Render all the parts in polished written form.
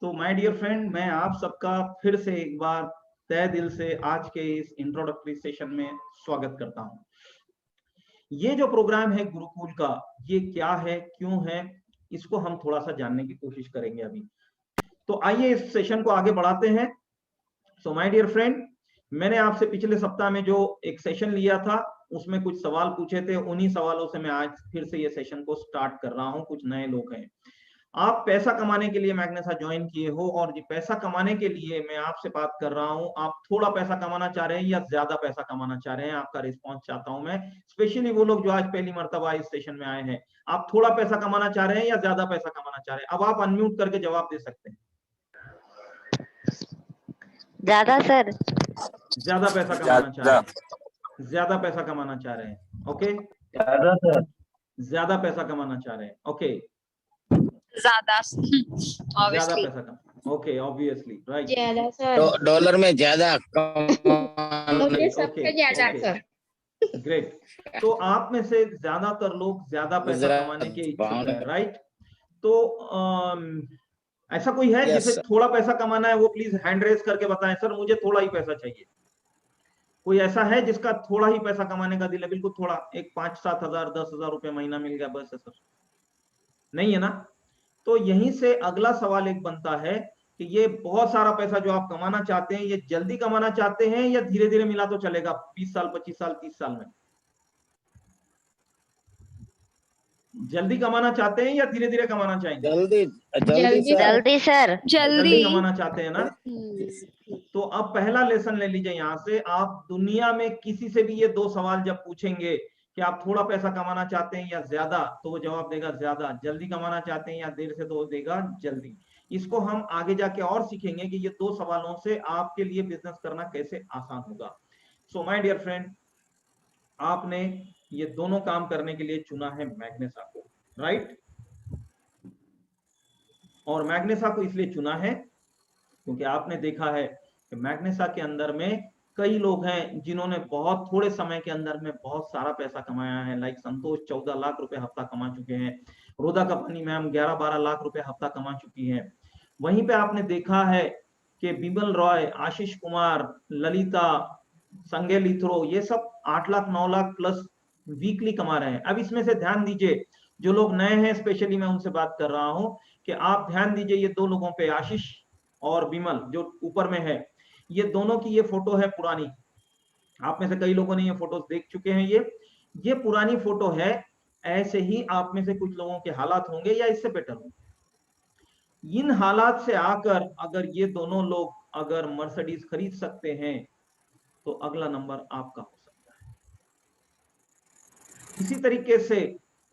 तो my dear friend, मैं आप सबका फिर से एक बार तहे दिल से आज के इस इंट्रोडक्टरी सेशन में स्वागत करता हूं। ये जो प्रोग्राम है गुरुकुल का, ये क्या है, क्यों है, इसको हम थोड़ा सा जानने की कोशिश करेंगे अभी। तो आइए इस सेशन को आगे बढ़ाते हैं। सो माय डियर फ्रेंड, मैंने आपसे पिछले सप्ताह में जो एक सेशन लिया था उसमें कुछ सवाल पूछे थे, उन्हीं सवालों से मैं आज फिर से ये सेशन को स्टार्ट कर रहा हूं। कुछ नए लोग हैं, आप पैसा कमाने के लिए मैग्नेसा ज्वाइन किए हो, और ये पैसा कमाने के लिए मैं आपसे बात कर रहा हूं। आप थोड़ा पैसा कमाना चाह रहे हैं या ज्यादा पैसा कमाना चाह रहे हैं, आपका रिस्पॉन्स चाहता हूं मैं। स्पेशली वो लोग जो आज पहली मर्तबा इस सेशन में आए हैं, आप थोड़ा पैसा कमाना चाह रहे हैं या ज्यादा पैसा कमाना चाह रहे हैं? अब आप अनम्यूट करके जवाब दे सकते हैं। ज्यादा सर। ज्यादा पैसा कमाना चाह रहे हैं, ज्यादा पैसा कमाना चाह रहे हैं। ओके, ज्यादा सर। ज्यादा पैसा कमाना चाह रहे हैं। ओके, ज्यादा ज्यादा पैसा कमाना, ओके, ऑब्वियसली राइट। ज्यादा सर। डॉलर में ज्यादा ओके, सबसे ज्यादा सर। ग्रेट। तो आप में से ज्यादातर लोग ज्यादा पैसा कमाने के इच्छुक हैं, राइट? तो ऐसा कोई है जिसे थोड़ा पैसा कमाना है? वो प्लीज हैंड रेज करके बताएं, सर मुझे थोड़ा ही पैसा चाहिए। कोई ऐसा है जिसका थोड़ा ही पैसा कमाने का दिल है? बिल्कुल थोड़ा, एक 5-7 हजार 10,000 रुपए महीना मिल गया बस है सर? नहीं है ना? तो यहीं से अगला सवाल एक बनता है कि ये बहुत सारा पैसा जो आप कमाना चाहते हैं, ये जल्दी कमाना चाहते हैं या धीरे धीरे मिला तो चलेगा 20 साल 25 साल 30 साल में? जल्दी कमाना चाहते हैं या धीरे धीरे कमाना चाहेंगे? जल्दी जल्दी सर। जल्दी कमाना चाहते हैं ना? तो अब पहला लेसन ले लीजिए यहाँ से। आप दुनिया में किसी से भी ये दो सवाल जब पूछेंगे कि आप थोड़ा पैसा कमाना चाहते हैं या ज्यादा, तो वो जवाब देगा ज्यादा। जल्दी कमाना चाहते हैं या देर से, तो वो देगा जल्दी। इसको हम आगे जाके और सीखेंगे कि ये दो सवालों से आपके लिए बिजनेस करना कैसे आसान होगा। सो माय डियर फ्रेंड, आपने ये दोनों काम करने के लिए चुना है मैग्नेसा को, राइट? और मैग्नेसा को इसलिए चुना है क्योंकि आपने देखा है कि मैग्नेसा के अंदर में कई लोग हैं जिन्होंने बहुत थोड़े समय के अंदर में बहुत सारा पैसा कमाया है। लाइक संतोष 14 लाख रुपए हफ्ता कमा चुके हैं, रोदा कपानी मैम 11-12 लाख रुपए हफ्ता कमा चुकी हैं। वहीं पे आपने देखा है कि बिमल रॉय, आशीष कुमार, ललिता, संगे लिथरो, ये सब 8 लाख 9 लाख प्लस वीकली कमा रहे हैं। अब इसमें से ध्यान दीजिए, जो लोग नए हैं स्पेशली मैं उनसे बात कर रहा हूं कि आप ध्यान दीजिए ये दो लोगों पे, आशीष और बिमल जो ऊपर में है, ये दोनों की ये फोटो है पुरानी। आप में से कई लोगों ने ये फोटोज देख चुके हैं। ये पुरानी फोटो है। ऐसे ही आप में से कुछ लोगों के हालात होंगे या इससे बेटर होंगे। इन हालात से आकर अगर ये दोनों लोग अगर मर्सिडीज खरीद सकते हैं तो अगला नंबर आपका हो सकता है। इसी तरीके से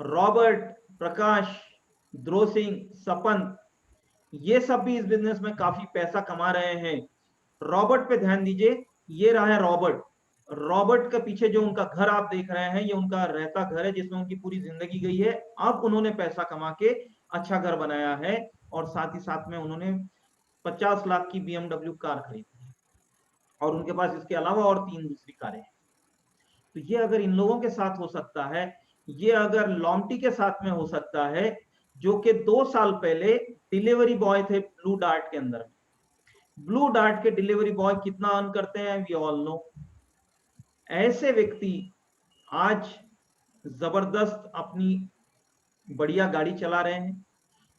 रॉबर्ट, प्रकाश, ध्रुव सिंह, सपन, ये सब भी इस बिजनेस में काफी पैसा कमा रहे हैं। रॉबर्ट पे ध्यान दीजिए, ये रहा है रॉबर्ट। रॉबर्ट के पीछे जो उनका घर आप देख रहे हैं, ये उनका रहता घर है जिसमें उनकी पूरी जिंदगी गई है। अब उन्होंने पैसा कमा के अच्छा घर बनाया है और साथ ही साथ में उन्होंने 50 लाख की BMW कार खरीदी है और उनके पास इसके अलावा और 3 दूसरी कारें हैं। तो ये अगर इन लोगों के साथ हो सकता है, ये अगर लॉन्टी के साथ में हो सकता है, जो कि 2 साल पहले डिलीवरी बॉय थे ब्लू डार्ट के अंदर। ब्लू डार्ट के डिलीवरी बॉय कितना अर्न करते हैं वी ऑल नो। ऐसे व्यक्ति आज जबरदस्त अपनी बढ़िया गाड़ी चला रहे हैं।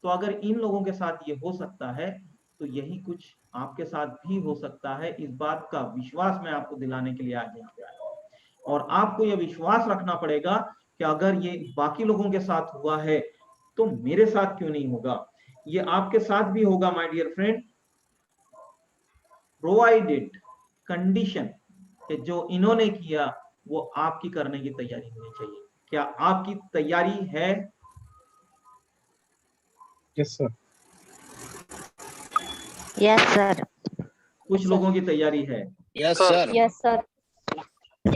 तो अगर इन लोगों के साथ ये हो सकता है तो यही कुछ आपके साथ भी हो सकता है। इस बात का विश्वास मैं आपको दिलाने के लिए आज यहाँ पे आया हूं। और आपको यह विश्वास रखना पड़ेगा कि अगर ये बाकी लोगों के साथ हुआ है तो मेरे साथ क्यों नहीं होगा। ये आपके साथ भी होगा my dear friend, provided condition कि जो इन्होंने किया वो आपकी करने की तैयारी होनी चाहिए। क्या आपकी तैयारी है? Yes sir. Yes sir. कुछ लोगों की तैयारी है। Yes sir. Yes sir.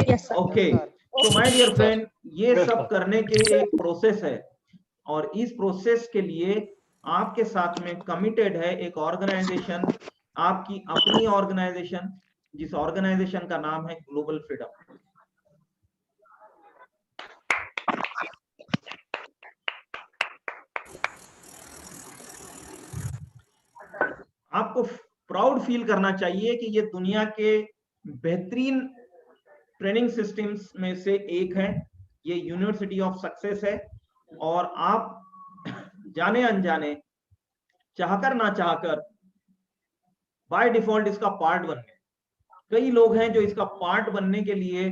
Yes sir. Okay, तो माय डियर फ्रेंड, ये सब करने के लिए एक प्रोसेस है और इस प्रोसेस के लिए आपके साथ में कमिटेड है एक ऑर्गेनाइजेशन, आपकी अपनी ऑर्गेनाइजेशन, जिस ऑर्गेनाइजेशन का नाम है ग्लोबल फ्रीडम। आपको प्राउड फील करना चाहिए कि ये दुनिया के बेहतरीन ट्रेनिंग सिस्टम्स में से एक है, ये यूनिवर्सिटी ऑफ सक्सेस है, और आप जाने अनजाने, चाहकर ना चाहकर, बाय डिफॉल्ट इसका पार्ट बन गए। कई लोग हैं जो इसका पार्ट बनने के लिए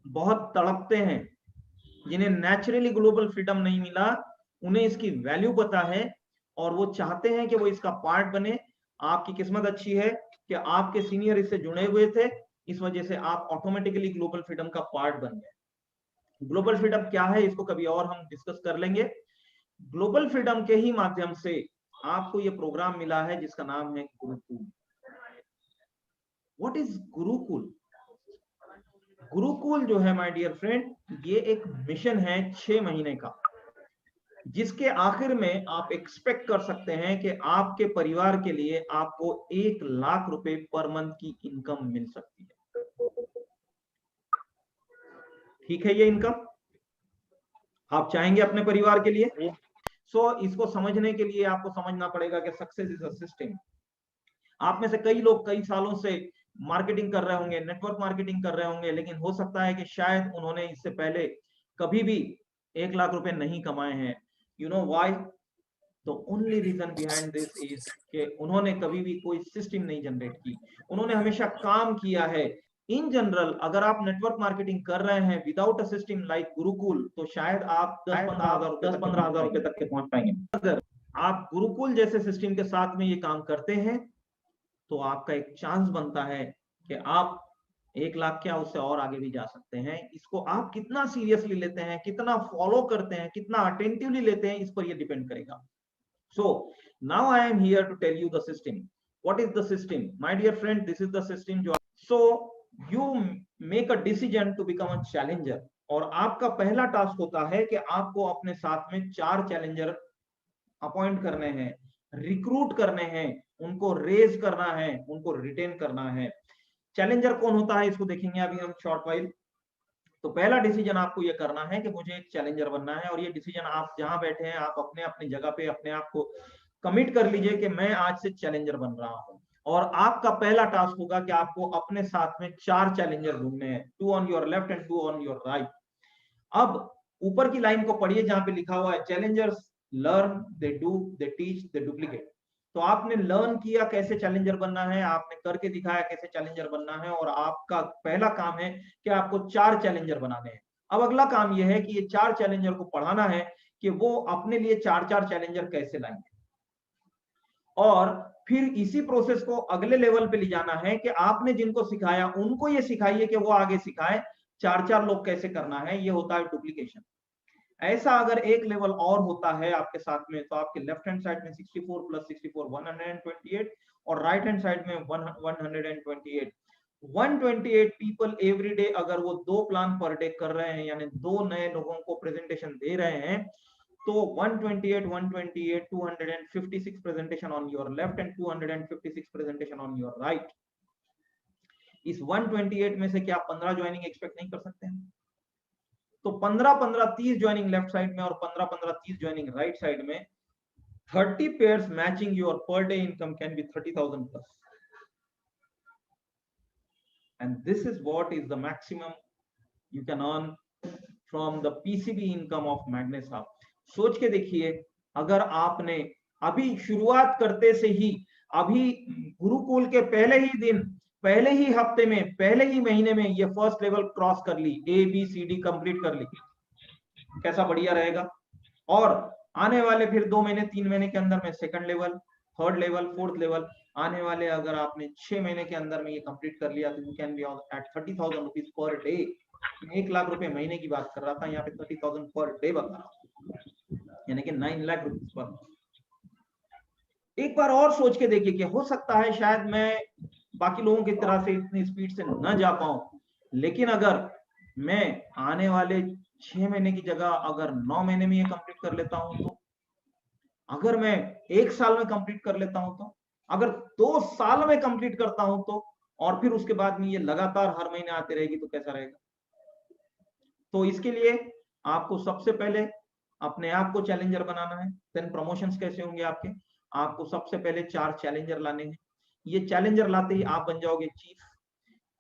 बहुत तड़पते हैं, जिन्हें नेचुरली ग्लोबल फ्रीडम नहीं मिला, उन्हें इसकी वैल्यू पता है और वो चाहते हैं कि वो इसका पार्ट बने। आपकी किस्मत अच्छी है कि आपके सीनियर इससे जुड़े हुए थे, इस वजह से आप ऑटोमेटिकली ग्लोबल फ्रीडम का पार्ट बन गए। ग्लोबल फ्रीडम क्या है इसको कभी और हम डिस्कस कर लेंगे। ग्लोबल फ्रीडम के ही माध्यम से आपको ये प्रोग्राम मिला है जिसका नाम है गुरुकुल। What is Gurukul? गुरुकुल जो है माय डियर फ्रेंड, ये एक मिशन है 6 महीने का, जिसके आखिर में आप एक्सपेक्ट कर सकते हैं कि आपके परिवार के लिए आपको 1 लाख रुपए पर मंथ की इनकम मिल सकती है। ठीक है, ये इनकम आप चाहेंगे अपने परिवार के लिए? सो इसको समझने के लिए आपको समझना पड़ेगा कि सक्सेस इज अ सिस्टम। आप में से कई लोग कई सालों से मार्केटिंग कर रहे होंगे, नेटवर्क मार्केटिंग कर रहे होंगे, लेकिन हो सकता है कि शायद उन्होंने इससे पहले कभी भी 1 लाख रुपए नहीं कमाए हैं। You know why? तो only reason behind this is कि उन्होंने कभी भी कोई सिस्टम नहीं जनरेट की, उन्होंने हमेशा काम किया है। इन जनरल अगर आप नेटवर्क मार्केटिंग कर रहे हैं without a system like Gurukul, तो शायद आप 10-15 हजार रुपए तक के पहुंच पाएंगे। अगर आप गुरुकुल जैसे सिस्टम के साथ में ये काम करते हैं तो आपका एक चांस बनता है कि आप 1 लाख क्या उससे और आगे भी जा सकते हैं। इसको आप कितना सीरियसली लेते हैं, कितना फॉलो करते हैं, कितना अटेंटिवली लेते हैं, इस पर ये डिपेंड करेगा। So now I am here to tell you the system. What is the system? My dear friend, this is the system. So you make a decision to become a challenger. और आपका पहला task होता है कि आपको अपने साथ में 4 चैलेंजर अपॉइंट करने हैं, रिक्रूट करने हैं, उनको रेज करना है, उनको रिटेन करना है। चैलेंजर कौन होता है इसको देखेंगे अभी हम शॉर्ट वाइल। तो पहला डिसीजन आपको ये करना है कि मुझे एक चैलेंजर बनना है, और ये डिसीजन आप जहां बैठे हैं आप अपने अपनी जगह पे अपने आप को कमिट कर लीजिए कि मैं आज से चैलेंजर बन रहा हूं। और आपका पहला टास्क होगा कि आपको अपने साथ में 4 चैलेंजर ढूंढने हैं, 2 on your left and 2 on your right. अब ऊपर की लाइन को पढ़िए जहां पे लिखा हुआ है Challengers learn, they do, they teach, they duplicate. तो आपने लर्न किया कैसे चैलेंजर बनना है, आपने करके दिखाया कैसे चैलेंजर बनना है, और आपका पहला काम है कि आपको 4 चैलेंजर बनाने हैं। अब अगला काम यह है कि ये 4 चैलेंजर को पढ़ाना है कि वो अपने लिए 4-4 चैलेंजर कैसे लाएंगे, और फिर इसी प्रोसेस को अगले लेवल पे ले जाना है कि आपने जिनको सिखाया उनको ये सिखाइए कि वो आगे सिखाए 4-4 लोग कैसे करना है। ये होता है डुप्लीकेशन। ऐसा अगर एक लेवल और होता है आपके साथ में, तो आपके लेफ्ट हैंड साइड में 64 + 64 128, और राइट हैंड साइड में 128। 128 पीपल एवरी डे अगर वो 2 प्लान पर डे कर रहे हैं, यानी 2 नए लोगों को प्रेजेंटेशन दे रहे हैं, तो 128 256 presentation on your left and 256 presentation on your right. इस 128 में से क्या 15 ज्वाइनिंग एक्सपेक्ट नहीं कर सकते हैं? तो 15-15-30 ज्वाइनिंग लेफ्ट साइड में और 15-15-30 ज्वाइनिंग राइट साइड में, 30 pairs matching your per day income can be 30,000 plus, and this is what is the maximum you can earn from the PCB income of मैग्नेस hub. सोच के देखिए, अगर आपने अभी शुरुआत करते से ही, अभी गुरुकुल के पहले ही दिन, पहले ही हफ्ते में, पहले ही महीने में ये फर्स्ट लेवल क्रॉस कर ली, ABCD कंप्लीट कर ली, कैसा बढ़िया रहेगा। और आने वाले फिर 2 महीने 3 महीने के अंदर में second level, third level, fourth level आने वाले, अगर आपने 6 महीने के अंदर में ये कंप्लीट कर लिया तो you can be at 30,000 rupees per day. 1 lakh रुपए महीने की बात कर रहा था, यहाँ पे 30,000 पर डे बता रहा हूँ, यानी कि 9 लाख रुपीज पर। एक बार और सोच के देखिए कि हो सकता है शायद मैं बाकी लोगों की तरह से इतनी स्पीड से न जा पाऊं, लेकिन अगर मैं आने वाले 6 महीने की जगह अगर 9 महीने में ये कंप्लीट कर लेता हूं, तो अगर मैं 1 साल में कंप्लीट कर लेता हूं, तो अगर 2 साल में कंप्लीट करता हूं, तो और फिर उसके बाद में ये लगातार हर महीने आते रहेगी तो कैसा रहेगा। तो इसके लिए आपको सबसे पहले अपने आप को चैलेंजर बनाना है, देन प्रमोशंस कैसे होंगे आपके, आपको सबसे पहले 4 चैलेंजर लाने हैं। ये चैलेंजर लाते ही आप बन जाओगे चीफ।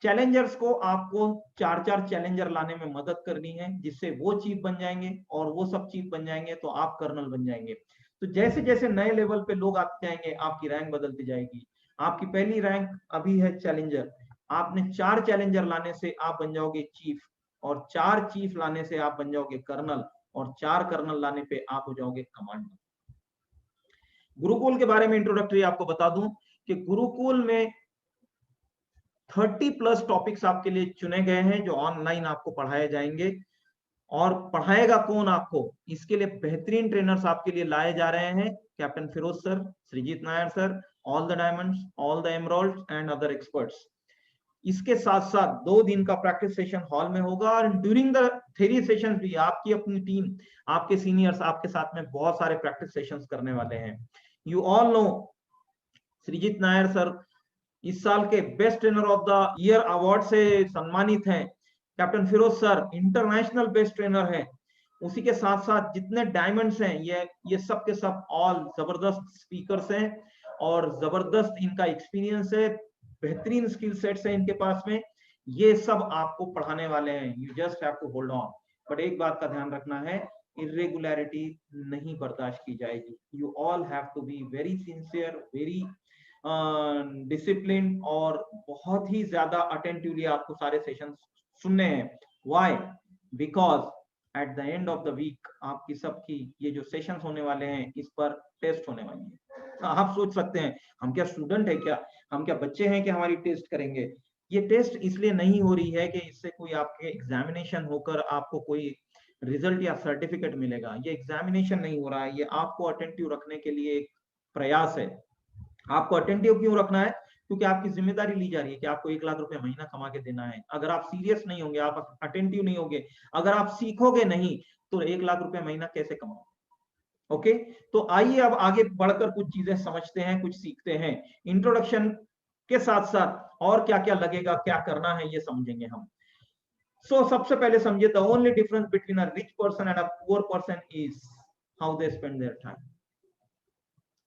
चैलेंजर्स को आपको 4-4 चैलेंजर लाने में मदद करनी है, जिससे वो चीफ बन जाएंगे और वो सब चीफ बन जाएंगे तो आप कर्नल बन जाएंगे। तो जैसे जैसे नए लेवल पे लोग आते जाएंगे आपकी रैंक बदलती जाएगी। आपकी पहली रैंक अभी है चैलेंजर, आपने 4 चैलेंजर लाने से आप बन जाओगे चीफ, और 4 चीफ लाने से आप बन जाओगे कर्नल, और 4 कर्नल लाने पे आप हो जाओगे कमांडर। गुरुकुल के बारे में इंट्रोडक्टरी आपको बता दूं कि गुरुकुल में 30+ टॉपिक्स आपके लिए चुने गए हैं जो ऑनलाइन आपको पढ़ाए जाएंगे। और पढ़ाएगा कौन आपको, इसके लिए बेहतरीन ट्रेनर्स आपके लिए लाए जा रहे हैं, captain Firoz sir, Sreejith Nair sir, all the diamonds, all the emeralds and other experts. इसके साथ साथ 2 दिन का प्रैक्टिस सेशन हॉल में होगा, और ड्यूरिंग द थ्योरी सेशन भी आपकी अपनी टीम, आपके सीनियर्स आपके साथ में बहुत सारे प्रैक्टिस सेशंस करने वाले हैं। You all know Sreejith Nair sir इस साल के best trainer of the year award से सम्मानित हैं। Captain Firoz sir international best trainer है। उसी के साथ साथ जितने डायमंड्स हैं ये सब के सब ऑल जबरदस्त स्पीकर्स हैं और जबरदस्त इनका एक्सपीरियंस है, बेहतरीन स्किल सेट्स हैं इनके पास में। ये सब आपको पढ़ाने वाले हैं, you just have to hold on. But एक बात का ध्यान रखना है, इरेगुलरिटी नहीं बर्दाश्त की जाएगी। You all have to be very sincere, very discipline, और बहुत ही ज्यादा अटेंटिवली आपको सारे सेशन सुनने हैं। Why? Because at the end of the week आपकी सबकी ये जो सेशंस होने वाले हैं इस पर टेस्ट होने वाली है। आप सोच सकते हैं हम क्या स्टूडेंट है क्या, हम क्या बच्चे हैं कि हमारी टेस्ट करेंगे। ये टेस्ट इसलिए नहीं हो रही है कि इससे कोई आपके एग्जामिनेशन होकर आपको कोई रिजल्ट या सर्टिफिकेट मिलेगा। ये एग्जामिनेशन नहीं हो रहा है, ये आपको अटेंटिव रखने के लिए एक प्रयास है। आपको अटेंटिव क्यों रखना है? क्योंकि आपकी जिम्मेदारी ली जा रही है कि आपको 1 लाख रुपए महीना कमा के देना है। अगर आप सीरियस नहीं होंगे, आप अटेंटिव नहीं होंगे, अगर आप सीखोगे नहीं तो 1 लाख रुपए महीना कैसे कमाओगे? ओके, तो आइए अब आगे बढ़कर कुछ चीजें समझते हैं, कुछ सीखते हैं। इंट्रोडक्शन के साथ साथ और क्या क्या लगेगा, क्या करना है, ये समझेंगे हम। सो सबसे पहले समझिए, the only difference between a rich person and a poor person is how they spend their time.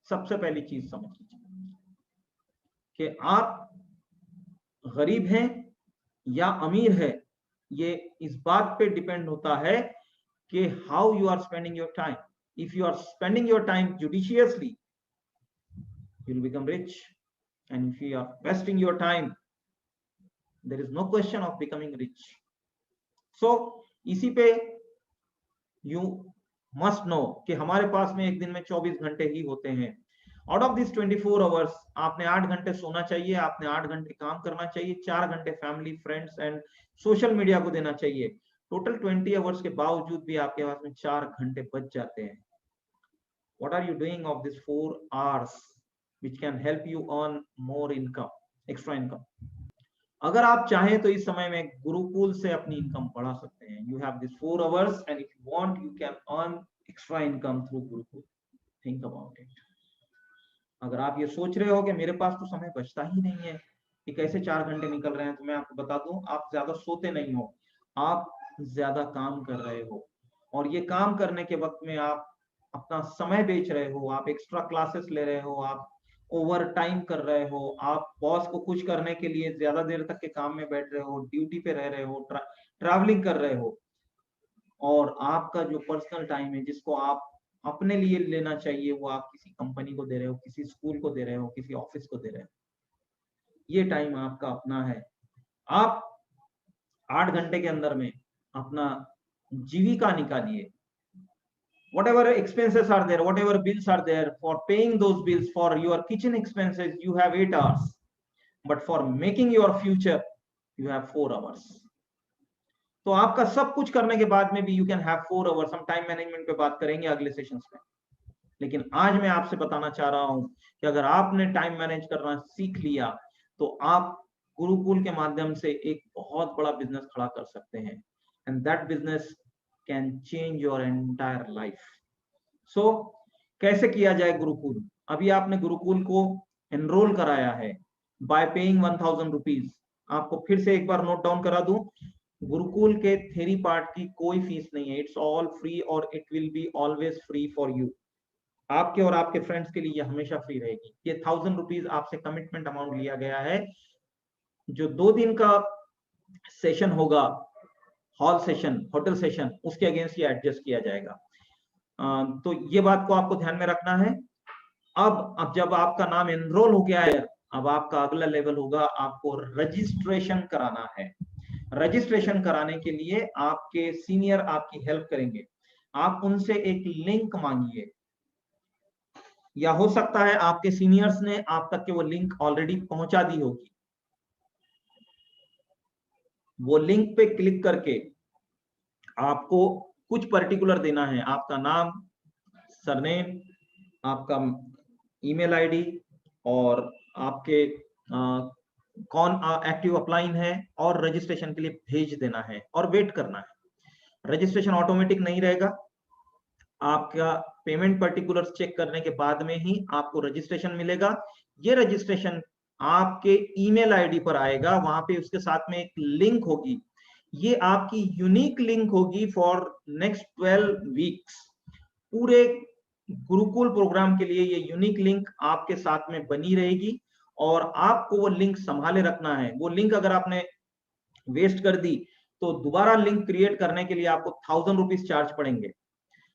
सबसे पहली चीज समझ लीजिए कि आप गरीब हैं या अमीर है, ये इस बात पे डिपेंड होता है कि how you are spending your time. If you are spending your time judiciously, you will become rich, and if you are wasting your time, there is no question of becoming rich. So इसी पे you must know कि हमारे पास में एक दिन में 24 घंटे ही होते हैं। आउट ऑफ दिस 24 आवर्स आपने 8 घंटे सोना चाहिए, आपने 8 घंटे काम करना चाहिए, 4 घंटे family, friends and social media को देना चाहिए। टोटल 20 आवर्स के बावजूद भी आपके पास में 4 घंटे बच जाते हैं। What are you doing of these 4 hours which can help you earn more income, extra income? अगर आप चाहें तो इस समय में गुरुकुल से अपनी इनकम बढ़ा सकते हैं। You have these 4 hours and if you want you can earn extra income through Gurukul. Think about it. अगर आप ये सोच रहे हो कि मेरे पास तो समय बचता ही नहीं है कि कैसे 4 घंटे निकल रहे हैं, तो मैं आपको बता दूं, आप ज्यादा सोते नहीं हो, आप ज्यादा काम कर रहे हो। और ये काम करने के वक्त में आप अपना समय बेच रहे हो, आप एक्स्ट्रा क्लासेस ले रहे हो, आप ओवर टाइम कर रहे हो, आप बॉस को खुश करने के लिए ज्यादा देर तक के काम में बैठ रहे हो, ड्यूटी पे रह रहे हो, ट्रैवलिंग कर रहे हो, और आपका जो पर्सनल टाइम है जिसको आप अपने लिए लेना चाहिए वो आप किसी कंपनी को दे रहे हो, किसी स्कूल को दे रहे हो, किसी ऑफिस को दे रहे हो। ये टाइम आपका अपना है। आप 8 घंटे के अंदर में अपना जीविका निकालिए। Whatever expenses are there, whatever bills are there, for paying those bills, for your kitchen expenses, you have 8 hours. But for making your future, you have 4 hours. तो आपका सब कुछ करने के बाद में भी you can have 4 hours. हम टाइम मैनेजमेंट पे बात करेंगे अगले सेशंस में। लेकिन आज मैं आपसे बताना चाह रहा हूं कि अगर आपने टाइम मैनेज करना सीख लिया तो आप गुरुकुल के माध्यम से एक बहुत बड़ा बिजनेस खड़ा कर सकते हैं। And that business can change your entire life. So कैसे किया जाए गुरुकुल? अभी आपने गुरुकुल को एनरोल कराया है by paying 1000 रुपीज। आपको फिर से एक बार नोट डाउन करा दूं, गुरुकुल के थ्योरी पार्ट की कोई फीस नहीं है, इट्स ऑल फ्री और it will be always free for you. आपके और आपके फ्रेंड्स के लिए ये हमेशा फ्री रहेगी। ये 1000 रुपीज आपसे कमिटमेंट अमाउंट लिया गया है। जो 2 दिन का सेशन होगा, हॉल सेशन, होटल सेशन, उसके अगेंस्ट ये एडजस्ट किया जाएगा। तो ये बात को आपको ध्यान में रखना है। अब जब आपका नाम एनरोल हो गया है, अब आपका अगला लेवल होगा, आपको रजिस्ट्रेशन कराना है। रजिस्ट्रेशन कराने के लिए आपके सीनियर आपकी हेल्प करेंगे। आप उनसे एक लिंक मांगिए, या हो सकता है आपके सीनियर्स ने आप तक के वो लिंक ऑलरेडी पहुंचा दी होगी। वो लिंक पे क्लिक करके आपको कुछ पर्टिकुलर देना है, आपका नाम, सरनेम, आपका ईमेल आईडी, और आपके कौन एक्टिव अपलाइन है, और रजिस्ट्रेशन के लिए भेज देना है और वेट करना है। रजिस्ट्रेशन ऑटोमेटिक नहीं रहेगा, आपका पेमेंट पर्टिकुलर्स चेक करने के बाद में ही आपको रजिस्ट्रेशन मिलेगा। ये रजिस्ट्रेशन आपके ईमेल आईडी पर आएगा, वहां पे उसके साथ में एक लिंक होगी। ये आपकी यूनिक लिंक होगी फॉर नेक्स्ट 12 वीक्स। पूरे गुरुकुल प्रोग्राम के लिए ये यूनिक लिंक आपके साथ में बनी रहेगी, और आपको वो लिंक संभाले रखना है। वो लिंक अगर आपने वेस्ट कर दी तो दोबारा लिंक क्रिएट करने के लिए आपको 1000 रुपीज चार्ज पड़ेंगे।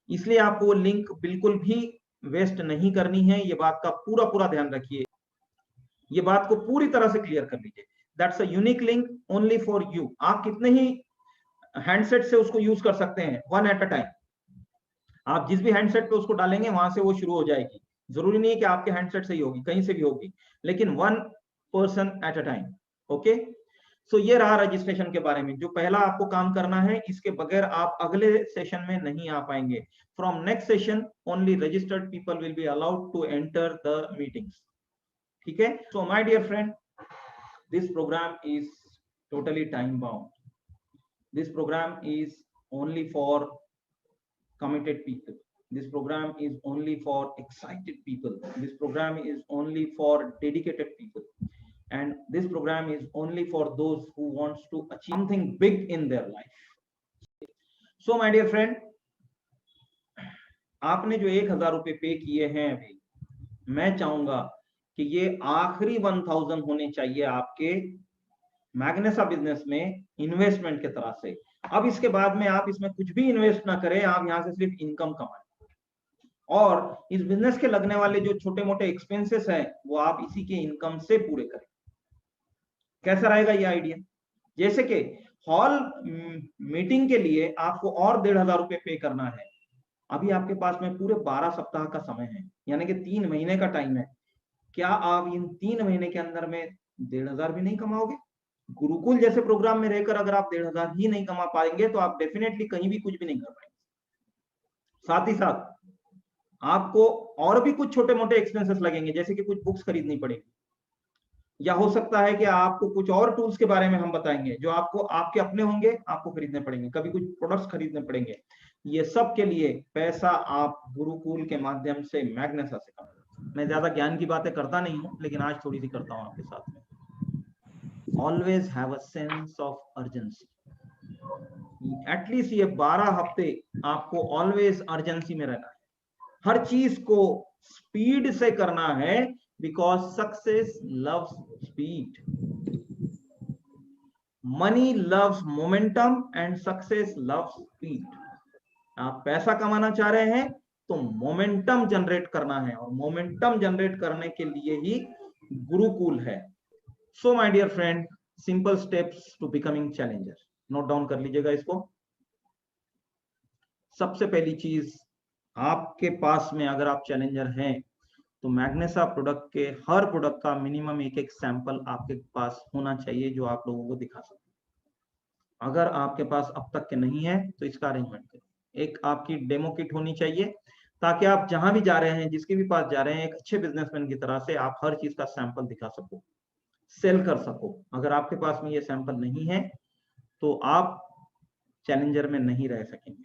इसलिए आपको वो लिंक बिल्कुल भी वेस्ट नहीं करनी है। ये बात का पूरा ध्यान रखिए, ये बात को पूरी तरह से क्लियर कर लीजिए। That's a unique link only for you. आप कितने ही हैंडसेट से उसको यूज कर सकते हैं, वन एट अ टाइम। आप जिस भी हैंडसेट पे उसको डालेंगे वहां से वो शुरू हो जाएगी। जरूरी नहीं है कि आपके हैंडसेट से ही होगी, कहीं से भी होगी, लेकिन 1 person at a time. Okay, so ये रहा रजिस्ट्रेशन के बारे में। जो पहला आपको काम करना है, इसके बगैर आप अगले सेशन में नहीं आ पाएंगे। From next session only registered people will be allowed to enter the meetings. ठीक है, so my dear friend, this programme is totally time bound. This programme is only for committed people. This program is only for excited people. This program is only for dedicated people, and this program is only for those who wants to achieve something big in their life. So my dear friend, आपने जो 1000 रुपए पे किए हैं अभी, मैं चाहूंगा कि ये आखिरी 1000 होने चाहिए आपके मैग्नेसा बिजनेस में इन्वेस्टमेंट के तरह से। अब इसके बाद में आप इसमें कुछ भी इन्वेस्ट ना करें, आप यहां से सिर्फ इनकम कमाएं, और इस बिजनेस के लगने वाले जो छोटे मोटे एक्सपेंसेस हैं वो आप इसी के इनकम से पूरे करें। कैसा रहेगा ये आइडिया? जैसे कि हॉल मीटिंग के लिए आपको और 1500 रुपए पे करना है। अभी आपके पास में पूरे 12 सप्ताह का समय है, यानी कि 3 महीने का टाइम है। क्या आप इन 3 महीने के अंदर में 1500 भी नहीं कमाओगे? गुरुकुल जैसे प्रोग्राम में रहकर अगर आप 1500 ही नहीं कमा पाएंगे तो आप डेफिनेटली कहीं भी कुछ भी नहीं कर पाएंगे। साथ ही साथ आपको और भी कुछ छोटे मोटे एक्सपेंसेस लगेंगे, जैसे कि कुछ बुक्स खरीदनी पड़ेगी, या हो सकता है कि आपको कुछ और टूल्स के बारे में हम बताएंगे जो आपको आपके अपने होंगे, आपको खरीदने पड़ेंगे, कभी कुछ प्रोडक्ट्स खरीदने पड़ेंगे। ये सब के लिए पैसा आप गुरुकुल के माध्यम से मैग्नेसा से कमाएंगे। मैं ज्यादा ज्ञान की बातें करता नहीं हूं, लेकिन आज थोड़ी सी करता हूं आपके साथ में। Always have a sense of urgency. At least ये 12 हफ्ते आपको ऑलवेज अर्जेंसी में रहना है, हर चीज को स्पीड से करना है, because success loves speed, money loves momentum and success loves speed. आप पैसा कमाना चाह रहे हैं तो मोमेंटम जनरेट करना है, और मोमेंटम जनरेट करने के लिए ही गुरुकुल है। So my dear friend, simple steps to becoming challenger, note down कर लीजिएगा इसको। सबसे पहली चीज, आपके पास में अगर आप चैलेंजर हैं तो मैग्नेसा प्रोडक्ट के हर प्रोडक्ट का मिनिमम एक सैंपल आपके पास होना चाहिए जो आप लोगों को दिखा सके। अगर आपके पास अब तक के नहीं है तो इसका अरेंजमेंट करें। एक आपकी डेमो किट होनी चाहिए, ताकि आप जहां भी जा रहे हैं, जिसके भी पास जा रहे हैं, एक अच्छे बिजनेसमैन की तरह से आप हर चीज का सैंपल दिखा सको, सेल कर सको। अगर आपके पास में ये सैंपल नहीं है तो आप चैलेंजर में नहीं रह सकेंगे,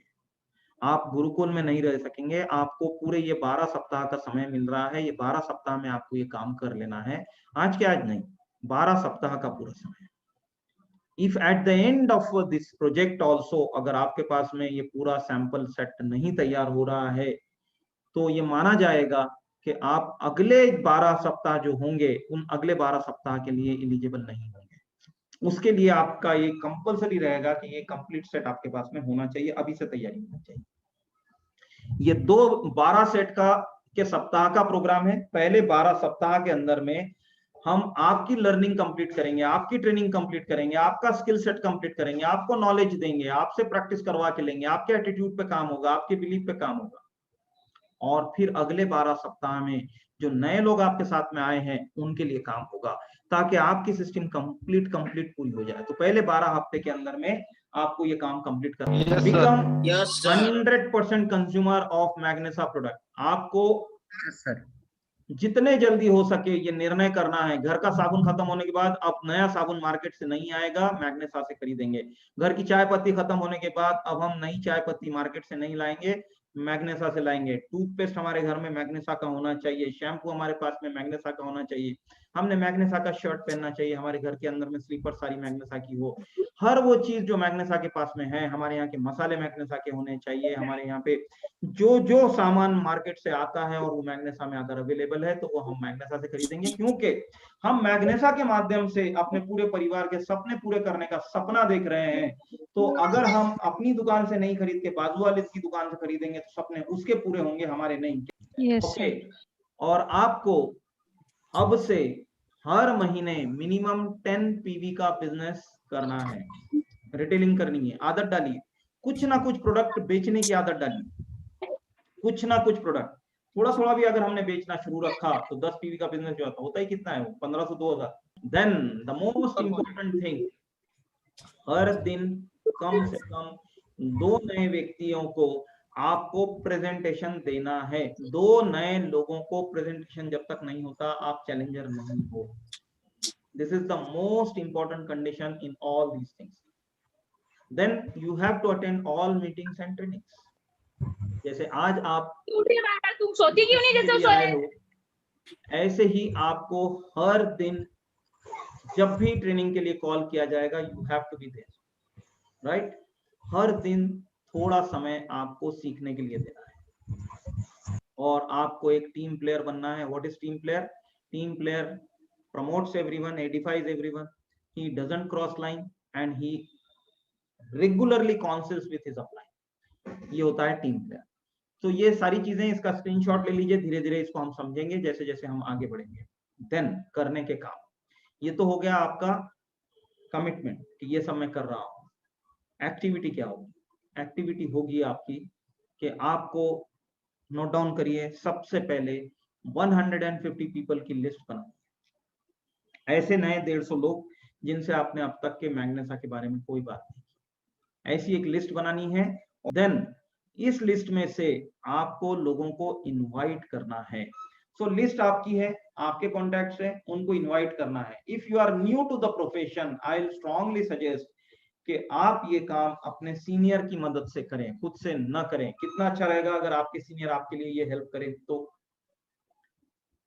आप गुरुकुल में नहीं रह सकेंगे। आपको पूरे ये 12 सप्ताह का समय मिल रहा है, ये 12 सप्ताह में आपको ये काम कर लेना है, आज के आज नहीं, 12 सप्ताह का पूरा समय। If at the end of this project also, अगर आपके पास में ये पूरा सैंपल सेट नहीं तैयार हो रहा है, तो ये माना जाएगा कि आप अगले 12 सप्ताह जो होंगे उन अगले 12 सप्ताह के लिए एलिजिबल नहीं होंगे। उसके लिए आपका ये कंपलसरी रहेगा कि ये कंप्लीट सेट आपके पास में होना चाहिए, अभी से तैयारी होनी चाहिए। ये 12 सेट के सप्ताह का प्रोग्राम है। पहले 12 सप्ताह के अंदर में हम आपकी लर्निंग कंप्लीट करेंगे, आपकी ट्रेनिंग कंप्लीट करेंगे, आपका स्किल सेट कंप्लीट करेंगे, आपको नॉलेज देंगे, आपसे प्रैक्टिस करवा के लेंगे, आपके एटीट्यूड पे काम होगा, आपके बिलीफ पे काम होगा। और फिर अगले 12 सप्ताह में जो नए लोग आपके साथ में आए हैं उनके लिए काम होगा, ताकि आपकी सिस्टम कंप्लीट पूरी हो जाए। तो पहले 12 हफ्ते के अंदर में आपको ये काम कंप्लीट करना है। Become 100% consumer of Magnessa product. आपको जितने जल्दी हो सके ये निर्णय करना है। घर का साबुन खत्म होने के बाद अब नया साबुन मार्केट से नहीं आएगा, मैग्नेसा से खरीदेंगे। घर की चाय पत्ती खत्म होने के बाद अब हम नई चाय पत्ती मार्केट से नहीं लाएंगे, मैग्नेसा से लाएंगे। टूथपेस्ट हमारे घर में मैग्नेसा का होना चाहिए, शैम्पू हमारे पास में मैग्नेसा का होना चाहिए, हमने मैग्नेसा का शर्ट पहनना चाहिए, हमारे घर के अंदर में स्लीपर सारी मैग्नेसा की हो। हर वो चीज जो मैग्नेसा के पास में है, हमारे यहाँ के मसाले मैग्नेसा के होने चाहिए। हमारे यहाँ पे जो जो सामान मार्केट से आता है और वो मैग्नेसा में अगर अवेलेबल है तो वो हम मैग्नेसा से खरीदेंगे, क्योंकि हम मैग्नेसा के माध्यम से अपने पूरे परिवार के सपने पूरे करने का सपना देख रहे हैं। तो अगर हम अपनी दुकान से नहीं खरीद के बाजू वाले की दुकान से खरीदेंगे तो सपने उसके पूरे होंगे, हमारे नहीं। ओके। और आपको अब से हर महीने मिनिमम 10 पीवी का बिजनेस करना है, रिटेलिंग करनी है। आदत डालिए, कुछ ना कुछ प्रोडक्ट बेचने की आदत डालिए, कुछ ना कुछ प्रोडक्ट। थोड़ा थोड़ा भी अगर हमने बेचना शुरू रखा तो 10 पीवी का बिजनेस जो होता ही कितना है, वो 1500 2000। Then the most important thing, हर दिन कम से कम 2 नए व्यक्तियों को आपको प्रेजेंटेशन देना है। 2 नए लोगों को प्रेजेंटेशन जब तक नहीं होता आप चैलेंजर नहीं हो। This is the most important condition in all these things. Then you have to attend all meetings and trainings. जैसे आज आप तुम सोती क्यों नहीं जैसे आए हो, ऐसे ही आपको हर दिन जब भी ट्रेनिंग के लिए कॉल किया जाएगा you have to be there, right. हर दिन थोड़ा समय आपको सीखने के लिए देना है और आपको एक टीम प्लेयर बनना है। What is team player? Team player promotes everyone, एडिफाइज everyone, he doesn't cross line and he regularly councils with his upline. ये होता है टीम प्लेयर। तो ये सारी चीजें, इसका स्क्रीनशॉट ले लीजिए, धीरे धीरे इसको हम समझेंगे जैसे जैसे हम आगे बढ़ेंगे। देन करने के काम, ये तो हो गया आपका कमिटमेंट कि ये सब मैं कर रहा हूं। एक्टिविटी क्या होगी? एक्टिविटी होगी आपकी कि आपको नोट डाउन करिए, सबसे पहले 150 पीपल की लिस्ट बनाओ, ऐसे नए 150 लोग जिनसे आपने अब तक के मैग्नेसा के बारे में कोई बात नहीं की, ऐसी एक लिस्ट बनानी है। देन इस लिस्ट में से आपको लोगों को इनवाइट करना है। सो लिस्ट आपकी है, आपके कॉन्टैक्ट्स है, उनको इनवाइट करना है। If you are new to the profession, I will strongly suggest कि आप ये काम अपने सीनियर की मदद से करें, खुद से न करें। कितना अच्छा रहेगा अगर आपके सीनियर आपके लिए ये हेल्प करें। तो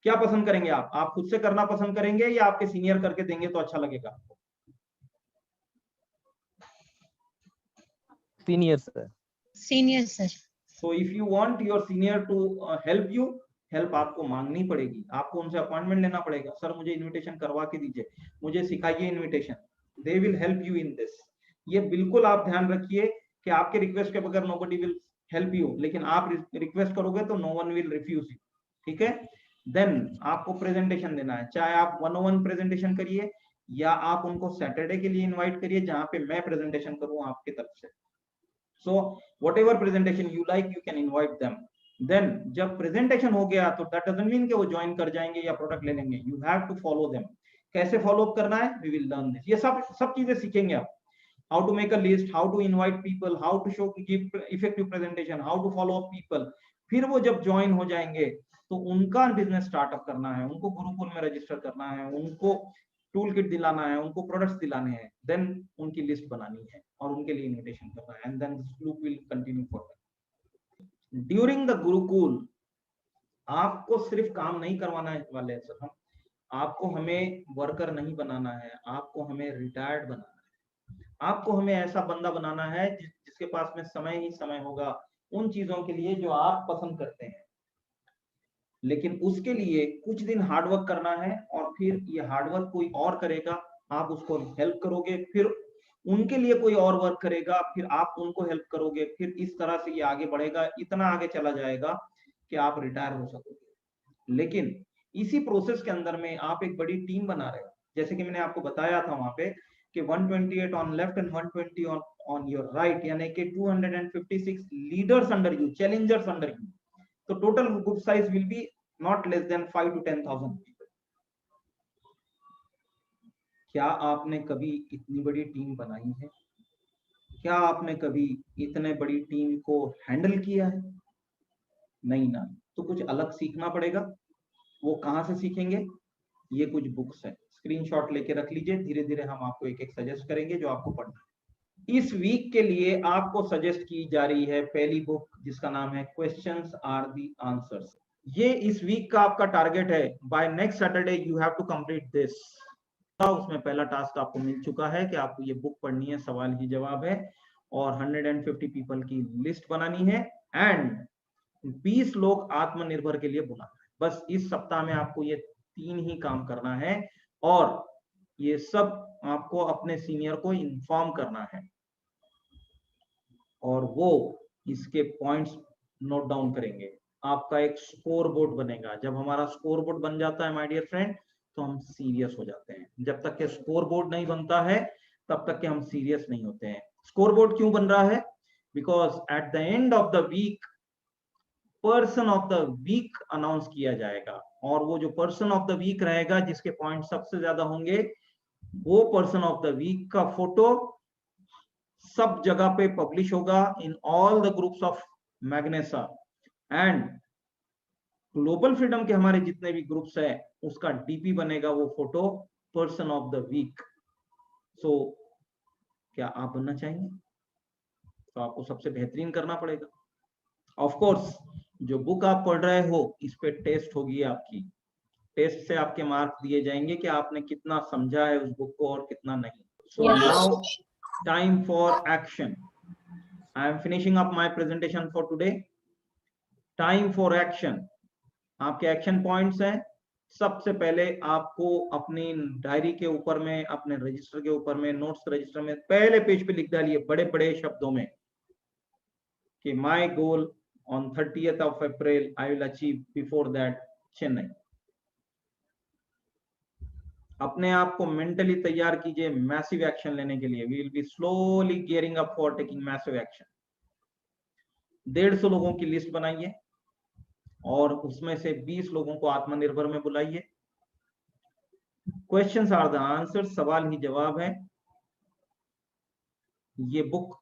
क्या पसंद करेंगे आप खुद से करना पसंद करेंगे या आपके सीनियर करके देंगे तो अच्छा लगेगा आपको? Senior sir. Senior sir. So if you want your senior to help you, help आपको मांगनी पड़ेगी, आपको उनसे अपॉइंटमेंट लेना पड़ेगा। सर मुझे इनविटेशन करवा के दीजिए, मुझे सिखाइए invitation. They will help you in this. ये बिल्कुल आप ध्यान रखिए कि आपके रिक्वेस्ट के बगैर नोबडी विल हेल्प यू, लेकिन आप रिक्वेस्ट करोगे तो no one will refuse you, ठीक है। देन आपको प्रेजेंटेशन देना है, चाहे आप 101 प्रेजेंटेशन करिए या आप उनको सैटरडे के लिए इनवाइट करिए जहां पे मैं प्रेजेंटेशन करूं आपके तरफ से। So whatever presentation you like you can invite them. Then जब प्रेजेंटेशन हो गया तो दैट डजंट मीन कि वो ज्वाइन कर जाएंगे या प्रोडक्ट ले लेंगे। You have to follow them. कैसे फॉलो अप करना है, वी विल लर्न दिस। ये सब चीजें सीखेंगे आप। How to make a list, how to invite people, how to give effective presentation, how to follow up people। फिर वो जब ज्वाइन हो जाएंगे तो उनका बिजनेस स्टार्टअप करना है, उनको गुरुकुल में रजिस्टर करना है, उनको टूल किट दिलाना है, उनको प्रोडक्ट्स दिलाने हैं, देन उनकी लिस्ट बनानी है और उनके लिए इनविटेशन करना है, and then this loop will continue forward. During the Gurukul आपको सिर्फ काम नहीं करवाना है वाले हैं सर हम, आपको हमें वर्कर नहीं बनाना है, आपको हमें रिटायर्ड बनाना है। आपको हमें ऐसा बंदा बनाना है जिसके पास में समय ही समय होगा उन चीजों के लिए जो आप पसंद करते हैं। लेकिन उसके लिए कुछ दिन हार्डवर्क करना है और फिर ये हार्डवर्क कोई और करेगा, आप उसको हेल्प करोगे, फिर उनके लिए कोई और वर्क करेगा, फिर आप उनको हेल्प करोगे, फिर इस तरह से ये आगे बढ़ेगा, इतना आगे चला जाएगा कि आप रिटायर हो सकोगे। लेकिन इसी प्रोसेस के अंदर में आप एक बड़ी टीम बना रहे हो, जैसे कि मैंने आपको बताया था वहां पे कि 128 on left and 120 on your right, यानी कि 256 leaders under you, challengers under you. तो total group size will be not less than 5 to 10,000 people। क्या आपने कभी इतनी बड़ी टीम बनाई है? क्या आपने कभी इतने बड़ी टीम को हैंडल किया है? नहीं ना। तो कुछ अलग सीखना पड़ेगा। वो कहां से सीखेंगे? ये कुछ बुक्स है, स्क्रीनशॉट लेके रख लीजिए, धीरे धीरे हम आपको एक एक सजेस्ट करेंगे जो आपको पढ़ना है। इस वीक के लिए आपको सजेस्ट की जा रही है पहली बुक, जिसका नाम है क्वेश्चंस आर द आंसर्स। ये इस वीक का आपका टारगेट है, by next Saturday you have to complete this. उसमें पहला टास्क आपको मिल चुका है कि आपको ये बुक पढ़नी है, सवाल ही जवाब है, और 150 पीपल की लिस्ट बनानी है एंड 20 लोग आत्मनिर्भर के लिए बुलाना है। बस इस सप्ताह में आपको ये 3 ही काम करना है और ये सब आपको अपने सीनियर को इन्फॉर्म करना है और वो इसके पॉइंट्स नोट डाउन करेंगे। आपका एक स्कोर बोर्ड बनेगा। जब हमारा स्कोर बोर्ड बन जाता है माय डियर फ्रेंड, तो हम सीरियस हो जाते हैं। जब तक के स्कोर बोर्ड नहीं बनता है तब तक के हम सीरियस नहीं होते हैं। स्कोर बोर्ड क्यों बन रहा है? Because at the end of the week person of the week announce किया जाएगा और वो जो पर्सन ऑफ द वीक रहेगा, जिसके पॉइंट सबसे ज्यादा होंगे, वो पर्सन ऑफ द वीक का फोटो सब जगह पे पब्लिश होगा in all the groups of Magnessa and global freedom के हमारे जितने भी ग्रुप्स है उसका डीपी बनेगा वो photo person of the week. So क्या आप बनना चाहेंगे? तो आपको सबसे बेहतरीन करना पड़ेगा। ऑफ कोर्स जो बुक आप पढ़ रहे हो इस पे टेस्ट होगी आपकी। टेस्ट से आपके मार्क्स दिए जाएंगे कि आपने कितना समझा है उस बुक को और कितना नहीं। So now time for action. I am finishing up my presentation for today. Time for action. आपके एक्शन पॉइंट्स हैं। सबसे पहले आपको अपनी डायरी के ऊपर में, अपने रजिस्टर के ऊपर में, नोट्स रजिस्टर में पहले पेज पे लिख डालिए बड़े बड़े शब्दों में कि my goal on 30th of April I will achieve before that Chennai। अपने आप को मेंटली तैयार कीजिए मैसिव एक्शन लेने के लिए। We will be slowly gearing up for taking massive action। 150 लोगों की लिस्ट बनाइए और उसमें से 20 लोगों को आत्मनिर्भर में बुलाइए। क्वेश्चंस आर द आंसर, सवाल ही जवाब है। ये बुक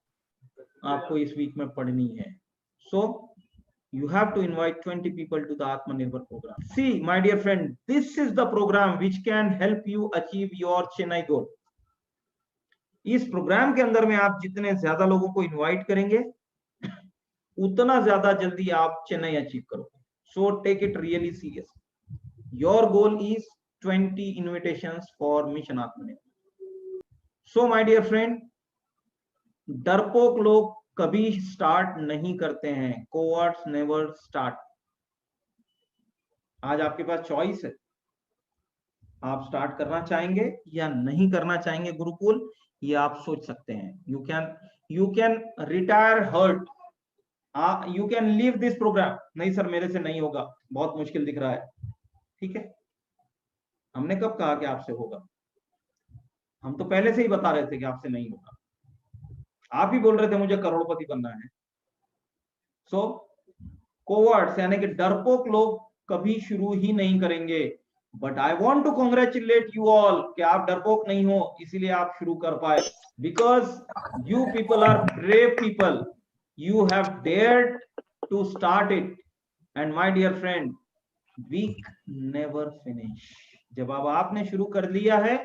आपको इस वीक में पढ़नी है। So you have to invite 20 people to the Atmanirbhar program। See my dear friend, this is the program which can help you achieve your Chennai goal। इस प्रोग्राम के अंदर में आप जितने ज्यादा लोगों को इनवाइट करेंगे उतना ज्यादा जल्दी आप चेन्नई अचीव करोगे। So take it really serious। Your goal is 20 invitations for Mission Atmanirbhar। So my dear friend, डरपोक लोग कभी स्टार्ट नहीं करते हैं। कोवर्ट्स नेवर स्टार्ट। आज आपके पास चॉइस है, आप स्टार्ट करना चाहेंगे या नहीं करना चाहेंगे गुरुकुल, ये आप सोच सकते हैं। You can retire hurt, you can leave this program. नहीं सर मेरे से नहीं होगा, बहुत मुश्किल दिख रहा है। ठीक है, हमने कब कहा कि आपसे होगा? हम तो पहले से ही बता रहे थे कि आपसे नहीं होगा। आप ही बोल रहे थे मुझे करोड़पति बनना है। सो कोवर्ट्स यानी कि डरपोक लोग कभी शुरू ही नहीं करेंगे। But I want to congratulate you all कि आप डरपोक नहीं हो, इसीलिए आप शुरू कर पाए। Because you people are brave people, you have dared to start it and my dear friend, weak never finish. जब अब आपने शुरू कर लिया है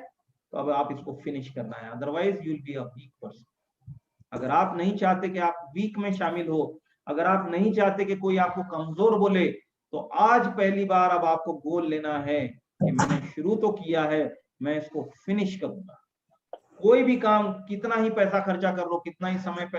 तो अब आप इसको फिनिश करना है, otherwise you will be a weak person. अगर आप नहीं चाहते कि आप वीक में शामिल हो, अगर आप नहीं चाहते कि कोई आपको कमजोर बोले, तो आज पहली बार अब आपको गोल लेना है कि मैंने शुरू तो किया है, मैं इसको फिनिश करूंगा। कोई भी काम कितना ही पैसा खर्चा कर लो, कितना ही समय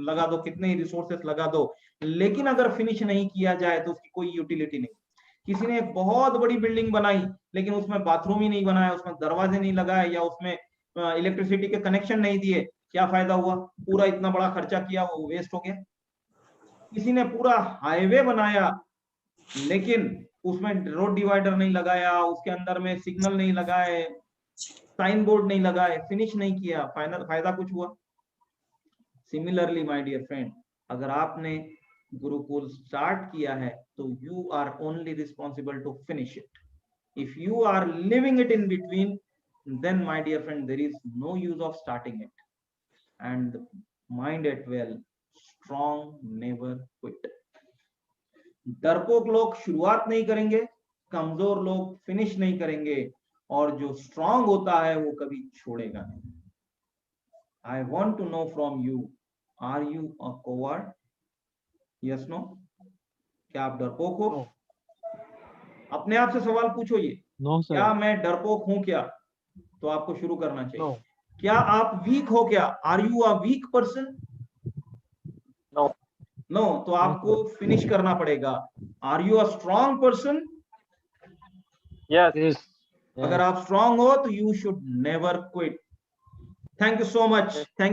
लगा दो, कितने ही रिसोर्सेस लगा दो, लेकिन अगर फिनिश नहीं किया जाए तो उसकी कोई यूटिलिटी नहीं। किसी ने एक बहुत बड़ी बिल्डिंग बनाई लेकिन उसमें बाथरूम ही नहीं बनाया, उसमें दरवाजे नहीं लगाए या उसमें इलेक्ट्रिसिटी के कनेक्शन नहीं दिए, क्या फायदा हुआ? पूरा इतना बड़ा खर्चा किया वो वेस्ट हो गया। किसी ने पूरा हाईवे बनाया लेकिन उसमें रोड डिवाइडर नहीं लगाया, उसके अंदर में सिग्नल नहीं लगाए, साइन बोर्ड नहीं लगाए, फिनिश नहीं किया, फाइनल फायदा कुछ हुआ? सिमिलरली माय डियर फ्रेंड, अगर आपने गुरुकुल स्टार्ट किया है तो you are only responsible to finish it. If you are living it in between, then my dear friend there is no use of starting it. And mind it well, strong never quit. डरपोक लोग शुरुआत नहीं करेंगे, कमजोर लोग finish नहीं करेंगे, और जो स्ट्रांग होता है वो कभी छोड़ेगा नहीं। I want to know from you, are you a coward? Yes, no? क्या आप डरपोक हो? अपने आप से सवाल पूछो ये, नो सर। क्या मैं डरपोक हूं क्या? तो आपको शुरू करना चाहिए। नो। क्या आप वीक हो क्या? Are you a weak person? No. No, तो आपको फिनिश करना पड़ेगा। Are you a strong person? Yes. अगर आप स्ट्रॉन्ग हो तो you should never quit. Thank you so much. Thank